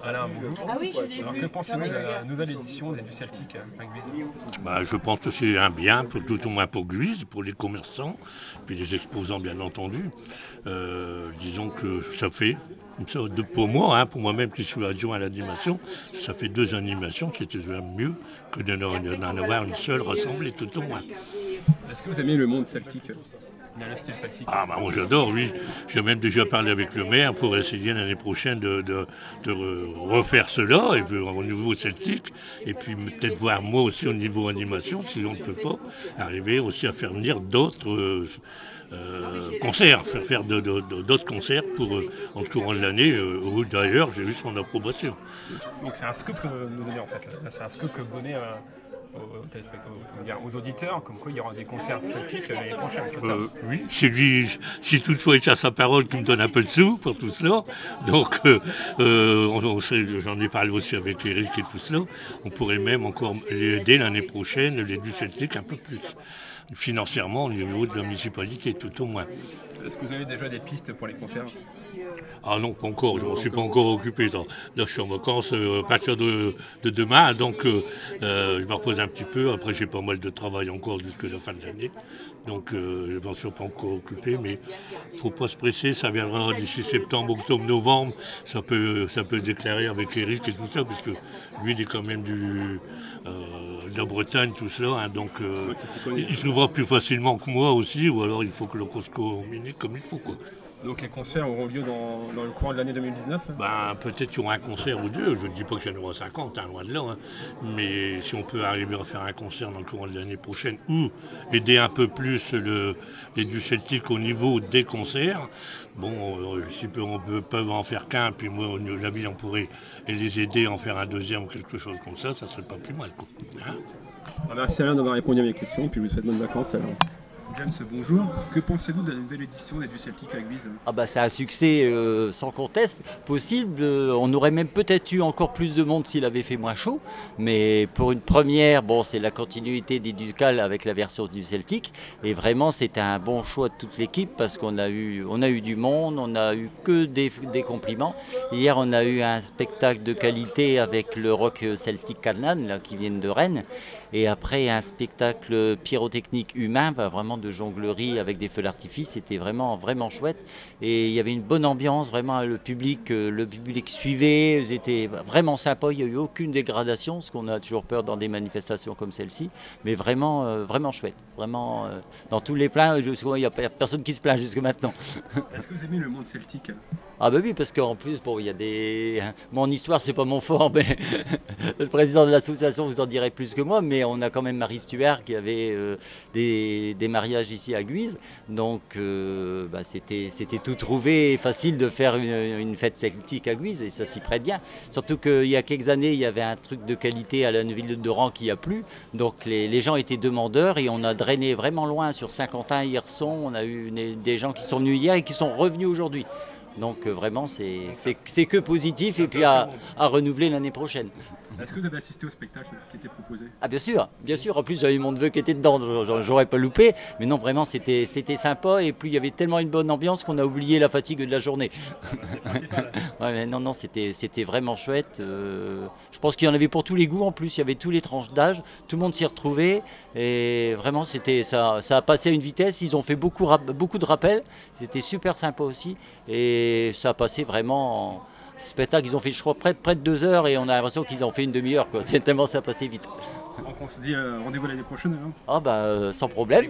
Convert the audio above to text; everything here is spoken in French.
Alain, bonjour. Ah oui, je l'ai Alors, vu. que pensez-vous de la nouvelle édition du Celtic à Guise? Je pense que c'est un bien, tout au moins pour Guise, pour les commerçants, puis les exposants bien entendu. Disons que ça fait, pour moi, pour moi-même qui suis adjoint à l'animation, ça fait 2 animations, c'était mieux que d'en avoir une seule rassemblée tout au moins. Est-ce que vous aimez le monde celtique? Le style celtique? Moi j'adore, oui. J'ai même déjà parlé avec le maire pour essayer l'année prochaine de refaire cela au niveau celtique. Et puis peut-être voir moi aussi au niveau animation, si on ne peut pas, arriver aussi à faire venir d'autres concerts, faire d'autres concerts en courant de l'année, où d'ailleurs j'ai eu son approbation. Donc c'est un scoop que vous donnez en fait. C'est un scoop que vous donnez aux téléspectateurs, aux auditeurs, comme quoi il y aura des concerts celtiques l'année prochaine. Oui, c'est lui, si toutefois il tient sa parole, qui me donne un peu de sous pour tout cela. Donc, j'en ai parlé aussi avec Eric et tout cela. On pourrait même encore aider l'année prochaine, les du Celtic un peu plus, financièrement au niveau de la municipalité, tout au moins. Est-ce que vous avez déjà des pistes pour les concerts? Ah non, pas encore, je ne m'en suis pas encore occupé. Là, je suis en vacances à partir de demain, donc je me repose un petit peu. Après, j'ai pas mal de travail encore jusqu'à la fin de l'année. Donc, je ne m'en suis pas encore occupé, mais il ne faut pas se presser. Ça viendra d'ici septembre, octobre, novembre. Ça peut se déclarer avec Eric et tout ça, parce que lui, il est quand même de la Bretagne, tout cela. Donc, il trouvera plus facilement que moi aussi, ou alors il faut que le se communique comme il faut, quoi. Donc les concerts auront lieu dans le courant de l'année 2019? Peut-être qu'il y aura un concert ou deux, je ne dis pas qu'il y en aura 50, loin de là, mais si on peut arriver à faire un concert dans le courant de l'année prochaine ou aider un peu plus les du Celtic au niveau des concerts, si on peut en faire qu'un, puis moi, au niveau de la ville, on pourrait les aider à en faire un deuxième ou quelque chose comme ça serait pas plus mal, quoi. Merci Alain d'avoir répondu à mes questions, puis je vous souhaite bonnes vacances alors. James, bonjour. Que pensez-vous de la nouvelle édition des du Celtic à Guise? C'est un succès sans conteste possible. On aurait même peut-être eu encore plus de monde s'il avait fait moins chaud. Mais pour une première, c'est la continuité des Ducales avec la version du Celtic. Et vraiment, c'était un bon choix de toute l'équipe parce qu'on a eu du monde, on n'a eu que des compliments. Hier, on a eu un spectacle de qualité avec le rock Celtic Canaan, là, qui viennent de Rennes. Et après, un spectacle pyrotechnique humain, vraiment de jonglerie avec des feux d'artifice, c'était vraiment, vraiment chouette. Et il y avait une bonne ambiance, vraiment le public suivait, c'était vraiment sympa, il n'y a eu aucune dégradation, ce qu'on a toujours peur dans des manifestations comme celle-ci, mais vraiment, vraiment chouette. Vraiment, dans tous les plans, il n'y a personne qui se plaint jusque maintenant. Est-ce que vous aimez le monde celtique? Oui, parce qu'en plus, il y a mon histoire, c'est pas mon fort, mais le président de l'association vous en dirait plus que moi, mais on a quand même Marie Stuart qui avait des mariages ici à Guise, donc c'était tout trouvé et facile de faire une fête celtique à Guise, et ça s'y prête bien. Surtout qu'il y a quelques années, il y avait un truc de qualité à la ville de Rang qui a plu, donc les gens étaient demandeurs, et on a drainé vraiment loin sur Saint-Quentin, Hirson, on a eu des gens qui sont venus hier et qui sont revenus aujourd'hui. Donc vraiment, c'est que positif, et puis à renouveler l'année prochaine. Est-ce que vous avez assisté au spectacle qui était proposé? Bien sûr. En plus, j'avais mon neveu qui était dedans, j'aurais pas loupé. Mais non, vraiment, c'était sympa. Et puis, il y avait tellement une bonne ambiance qu'on a oublié la fatigue de la journée. C'était vraiment chouette. Je pense qu'il y en avait pour tous les goûts. En plus, il y avait tous les tranches d'âge. Tout le monde s'y retrouvait. Et vraiment, ça a passé à une vitesse. Ils ont fait beaucoup de rappels. C'était super sympa aussi. Et ça a passé vraiment... Ce spectacle, ils ont fait, je crois, près de 2 heures, et on a l'impression qu'ils ont fait une demi-heure, quoi. C'est tellement ça passé vite. Donc on se dit rendez-vous l'année prochaine alors? Sans problème.